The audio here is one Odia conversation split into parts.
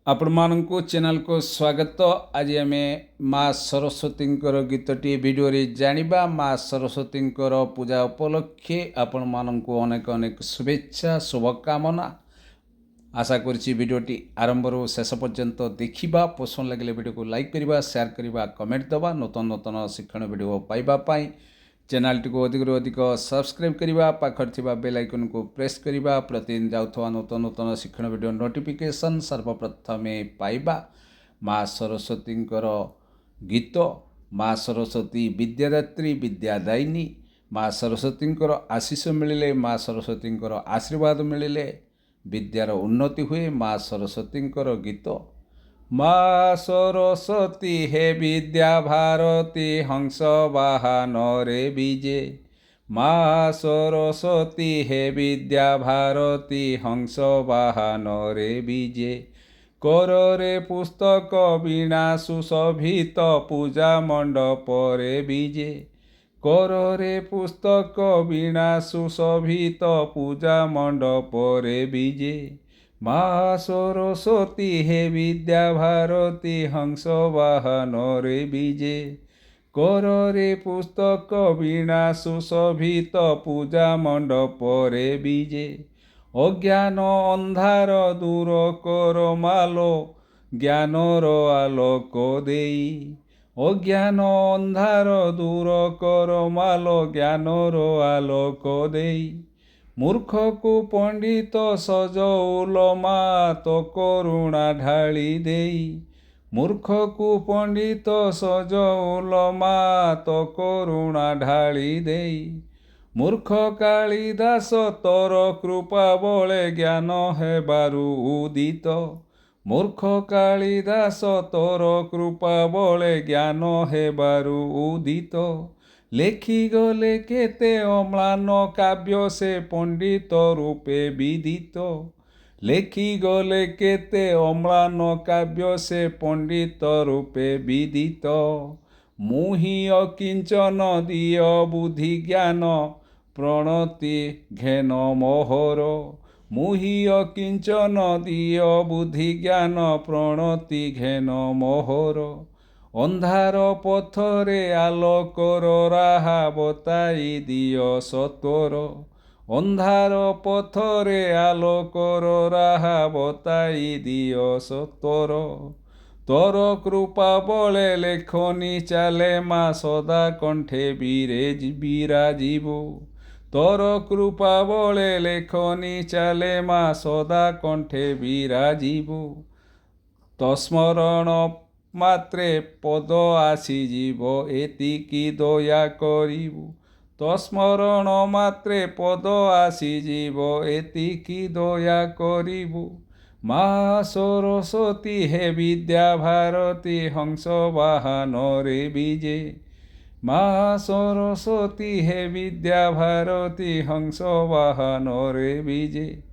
ଆପଣମାନଙ୍କୁ ଚ୍ୟାନେଲକୁ ସ୍ୱାଗତ। ଆଜି ଆମେ ମା ସରସ୍ୱତୀଙ୍କର ଗୀତଟି ଭିଡ଼ିଓରେ ଜାଣିବା। ମା ସରସ୍ୱତୀଙ୍କର ପୂଜା ଉପଲକ୍ଷେ ଆପଣମାନଙ୍କୁ ଅନେକ ଅନେକ ଶୁଭେଚ୍ଛା ଶୁଭକାମନା। ଆଶା କରୁଛି ଭିଡ଼ିଓଟି ଆରମ୍ଭରୁ ଶେଷ ପର୍ଯ୍ୟନ୍ତ ଦେଖିବା। ପସନ୍ଦ ଲାଗିଲେ ଭିଡ଼ିଓକୁ ଲାଇକ୍ କରିବା, ସେୟାର କରିବା, କମେଣ୍ଟ ଦେବା। ନୂତନ ନୂତନ ଶିକ୍ଷଣ ଭିଡ଼ିଓ ପାଇବା ପାଇଁ ଚ୍ୟାନେଲଟିକୁ ଅଧିକରୁ ଅଧିକ ସବସ୍କ୍ରାଇବ୍ କରିବା, ପାଖରେ ଥିବା ବେଲ୍ ଆଇକନ୍କୁ ପ୍ରେସ୍ କରିବା, ପ୍ରତିଦିନ ଯାଉଥିବା ନୂତନ ନୂତନ ଶିକ୍ଷଣ ଭିଡ଼ିଓ ନୋଟିଫିକେସନ୍ ସର୍ବପ୍ରଥମେ ପାଇବା। ମା ସରସ୍ୱତୀଙ୍କର ଗୀତ। ମା ସରସ୍ୱତୀ ବିଦ୍ୟାଦାତ୍ରୀ, ବିଦ୍ୟାଦାୟିନୀ। ମା ସରସ୍ୱତୀଙ୍କର ଆଶୀଷ ମିଳିଲେ, ମା ସରସ୍ୱତୀଙ୍କର ଆଶୀର୍ବାଦ ମିଳିଲେ ବିଦ୍ୟାର ଉନ୍ନତି ହୁଏ। ମା ସରସ୍ୱତୀଙ୍କର ଗୀତ। ମା ସରସ୍ୱତୀ ହେ ବିଦ୍ୟା ଭାରତୀ, ହଂସ ବାହାନରେ ବିଜେ। ମା ସରସ୍ୱତୀ ହେ ବିଦ୍ୟା ଭାରତୀ, ହଂସ ବାହାନରେ ବିଜେ। କରରେ ପୁସ୍ତକ ବୀଣା ସୁଶୋଭିତ, ପୂଜା ମଣ୍ଡପରେ ବିଜେ। କରରେ ପୁସ୍ତକ ବୀଣା ସୁଶୋଭିତ, ପୂଜା ମଣ୍ଡପରେ ବିଜେ। ମା ସରସ୍ୱତୀ ହେ ବିଦ୍ୟା ଭାରତୀ, ହଂସ ବାହାନରେ ବିଜେ। କରରେ ପୁସ୍ତକ ବୀଣା ସୁଶୋଭିତ, ପୂଜା ମଣ୍ଡପରେ ବିଜେ। ଅଜ୍ଞାନ ଅନ୍ଧାର ଦୂର କର ମାଲୋ, ଜ୍ଞାନର ଆଲୋକ ଦେଇ। ଅଜ୍ଞାନ ଅନ୍ଧାର ଦୂର କର ମାଲୋ, ଜ୍ଞାନର ଆଲୋକ ଦେଇ। ମୂର୍ଖକୁ ପଣ୍ଡିତ ସଜଉଲ ମା, ତୋ କରୁଣା ଢାଳି ଦେଇ। ମୂର୍ଖକୁ ପଣ୍ଡିତ ସଜଉଲ ମା, ତୋ କରୁଣା ଢାଳି ଦେଇ। ମୂର୍ଖ କାଳିଦାସ ତୋର କୃପା ବଳେ, ଜ୍ଞାନ ହେବାରୁ ଉଦିତ। ମୂର୍ଖ କାଳିଦାସ ତୋର କୃପା ବଳେ, ଜ୍ଞାନ ହେବାରୁ ଉଦିତ। ଲେଖିଗଲେ କେତେ ଅମ୍ଳାନ କାବ୍ୟ, ସେ ପଣ୍ଡିତ ରୂପେ ବିଦିତ। ଲେଖିଗଲେ କେତେ ଅମ୍ଳାନ କାବ୍ୟ, ସେ ପଣ୍ଡିତ ରୂପେ ବିଦିତ। ମୁହିଁ ଅକିଞ୍ଚନ ଦିଅ ବୁଦ୍ଧି ଜ୍ଞାନ, ପ୍ରଣତି ଘେନ ମୋହର। ମୁହିଁ ଅକିଞ୍ଚନ ଦିଅ ବୁଦ୍ଧି ଜ୍ଞାନ, ପ୍ରଣତି ଘେନ ମୋହର। ଅନ୍ଧାର ପଥରେ ଆଲୋକର ରାହା, ବତାଇ ଦିଅ ସତ୍ୱର। ଅନ୍ଧାର ପଥରେ ଆଲୋକର ରାହା, ବତାଇ ଦିଅ ସତ୍ୱର। ତୋର କୃପା ବଳେ ଲେଖନି ଚାଲେ ମା, ସଦା କଣ୍ଠେ ବିରାଜିବୁ। ତୋର କୃପା ବଳେ ଲେଖନି ଚାଲେ ମା, ସଦା କଣ୍ଠେ ବିରାଜିବୁ। ତୋ ସ୍ମରଣ ମାତ୍ରେ ପଦ ଆସିଯିବ, ଏତିକି ଦୟା କରିବୁ। ତୋ ସ୍ମରଣ ମାତ୍ରେ ପଦ ଆସିଯିବ, ଏତିକି ଦୟା କରିବୁ। ମା ସରସ୍ୱତୀ ହେ ବିଦ୍ୟା ଭାରତୀ, ହଂସ ବାହାନରେ ବିଜେ। ମା ସରସ୍ୱତୀ ହେ ବିଦ୍ୟା ଭାରତୀ, ହଂସ ବାହାନରେ ବିଜେ।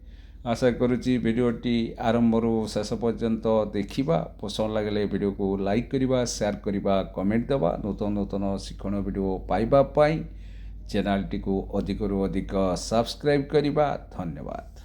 ଆଶା କରୁଛି ଭିଡ଼ିଓଟି ଆରମ୍ଭରୁ ଶେଷ ପର୍ଯ୍ୟନ୍ତ ଦେଖିବା। ପସନ୍ଦ ଲାଗିଲେ ଭିଡ଼ିଓକୁ ଲାଇକ୍ କରିବା, ସେୟାର କରିବା, କମେଣ୍ଟ ଦେବା। ନୂତନ ନୂତନ ଶିକ୍ଷଣ ଭିଡ଼ିଓ ପାଇବା ପାଇଁ ଚ୍ୟାନେଲଟିକୁ ଅଧିକରୁ ଅଧିକ ସବସ୍କ୍ରାଇବ୍ କରିବା। ଧନ୍ୟବାଦ।